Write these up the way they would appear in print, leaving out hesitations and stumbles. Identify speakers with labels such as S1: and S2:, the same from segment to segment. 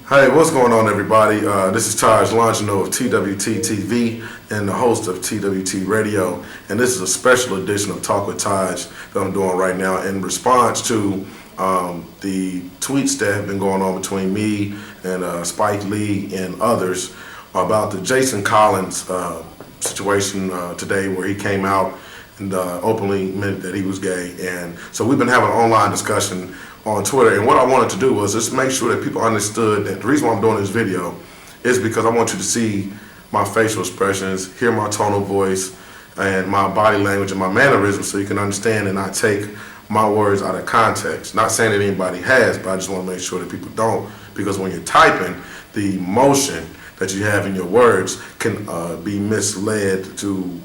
S1: Hey, what's going on, everybody? This is Taj Longino of TWT TV and the host of TWT Radio. And this is a special edition of Talk with Taj that I'm doing right now in response to the tweets that have been going on between me and Spike Lee and others about the Jason Collins situation today, where he came out and openly admitted that he was gay. And so we've been having an online discussion on Twitter, and what I wanted to do was just make sure that people understood that the reason why I'm doing this video is because I want you to see my facial expressions, hear my tone of voice, and my body language and my mannerisms, so you can understand and not take my words out of context. Not saying that anybody has, but I just want to make sure that people don't, because when you're typing, the emotion that you have in your words can be misled to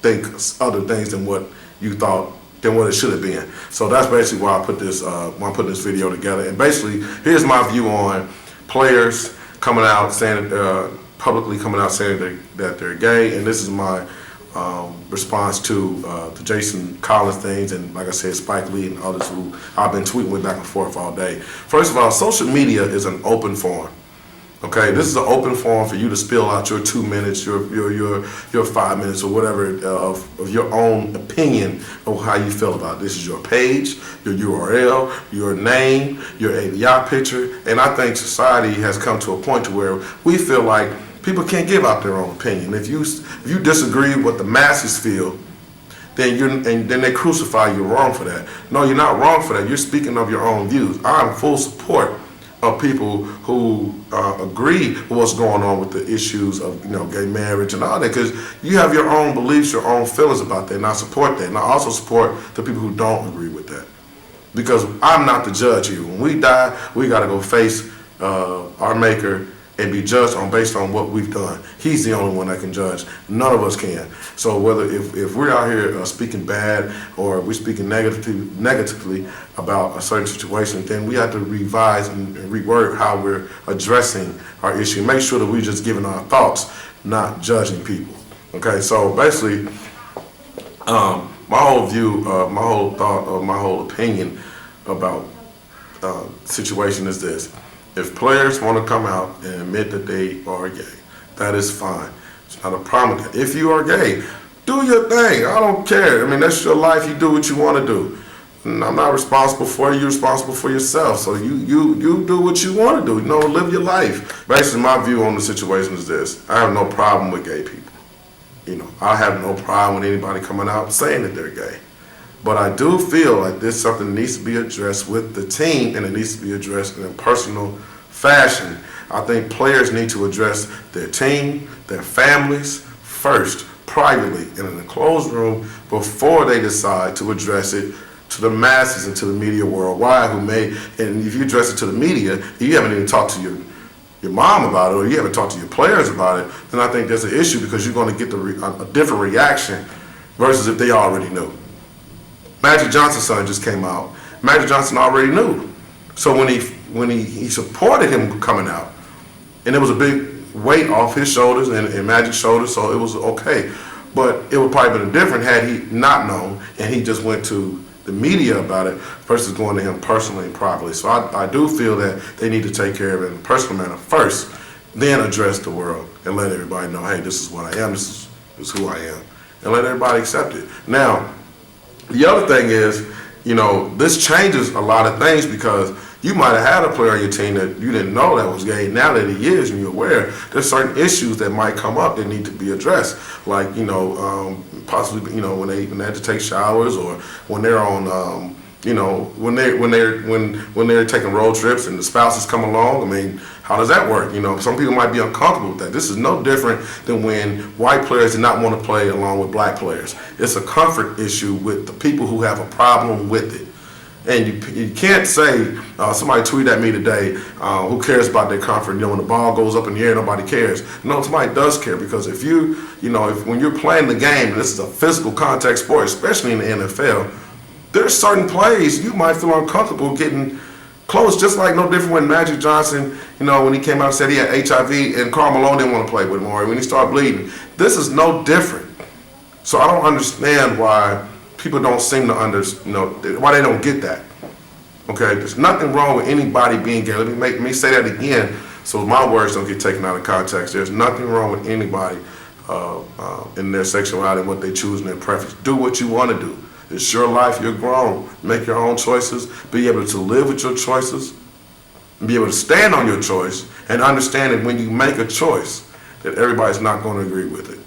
S1: think other things than what you thought than what it should have been. So that's basically why I put this video together. And basically, here's my view on players coming out saying publicly coming out saying that they're gay, and this is my response to the Jason Collins things, and like I said, Spike Lee and others who I've been tweeting with back and forth all day. First of all, social media is an open forum. Okay, this is an open forum for you to spill out your 2 minutes, your 5 minutes, or whatever of your own opinion of how you feel about it. This is your page, your URL, your name, your AVI picture, and I think society has come to a point to where we feel like people can't give out their own opinion. If you disagree with what the masses feel, then then they crucify you wrong for that. No, you're not wrong for that. You're speaking of your own views. I'm full support of people who agree with what's going on with the issues of gay marriage and all that, because you have your own beliefs, your own feelings about that, and I support that. And I also support the people who don't agree with that, because I'm not the judge here. When we die, we got to go face our Maker and be judged based on what we've done. He's the only one that can judge. None of us can. So whether if we're out here speaking bad, or we're speaking negatively about a certain situation, then we have to revise and reword how we're addressing our issue. Make sure that we're just giving our thoughts, not judging people. Okay, so basically, my whole view, my whole thought, my whole opinion about situation is this. If players want to come out and admit that they are gay, that is fine. It's not a problem with that. If you are gay, do your thing. I don't care. I mean, that's your life. You do what you want to do. And I'm not responsible for you. You're responsible for yourself. So you do what you want to do. Live your life. Basically, my view on the situation is this. I have no problem with gay people. I have no problem with anybody coming out saying that they're gay. But I do feel like this is something that needs to be addressed with the team, and it needs to be addressed in a personal fashion. I think players need to address their team, their families first, privately, in an enclosed room, before they decide to address it to the masses and to the media worldwide and if you address it to the media, you haven't even talked to your mom about it, or you haven't talked to your players about it, then I think there's an issue, because you're going to get a different reaction versus if they already knew. Magic Johnson's son just came out. Magic Johnson already knew. So when he supported him coming out, and there was a big weight off his shoulders and Magic's shoulders, so it was okay. But it would probably been different had he not known and he just went to the media about it versus going to him personally and privately. So I do feel that they need to take care of it in a personal manner first, then address the world and let everybody know, hey, this is what I am, this is who I am, and let everybody accept it. Now, the other thing is, this changes a lot of things, because you might have had a player on your team that you didn't know that was gay. Now that he is, and you're aware, there's certain issues that might come up that need to be addressed. Like, possibly, when they have to take showers, or when they're on, when they're taking road trips and the spouses come along. I mean, how does that work? Some people might be uncomfortable with that. This is no different than when white players did not want to play along with black players. It's a comfort issue with the people who have a problem with it. And you can't say, somebody tweeted at me today, who cares about their comfort? When the ball goes up in the air, nobody cares. No, somebody does care, because if when you're playing the game, and this is a physical contact sport, especially in the NFL, there's certain plays you might feel uncomfortable getting close, just like no different when Magic Johnson, when he came out and said he had HIV and Karl Malone didn't want to play with him, or when he started bleeding. This is no different. So I don't understand why people don't seem to why they don't get that. Okay, there's nothing wrong with anybody being gay. Let me say that again, So my words don't get taken out of context. There's nothing wrong with anybody in their sexuality and what they choose and their preference. Do what you want to do. It's your life. You're grown. Make your own choices. Be able to live with your choices. Be able to stand on your choice and understand that when you make a choice, that everybody's not going to agree with it.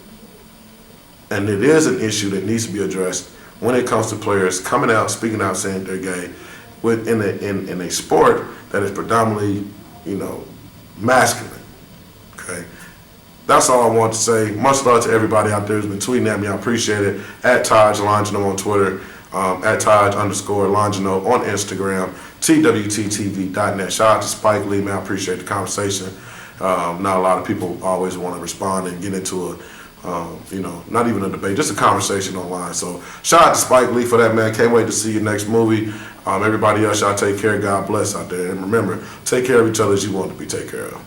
S1: And it is an issue that needs to be addressed when it comes to players coming out, speaking out, saying they're gay, in a sport that is predominantly, masculine. Okay, that's all I want to say. Much love to everybody out there who's been tweeting at me. I appreciate it. At Taj Longino on Twitter, at Taj_Longino on Instagram, TWTTV.net. Shout out to Spike Lee, man. I appreciate the conversation. Not a lot of people always want to respond and get into a not even a debate, just a conversation online. So shout out to Spike Lee for that, man. Can't wait to see your next movie. Everybody else, y'all take care. God bless out there. And remember, take care of each other as you want to be taken care of.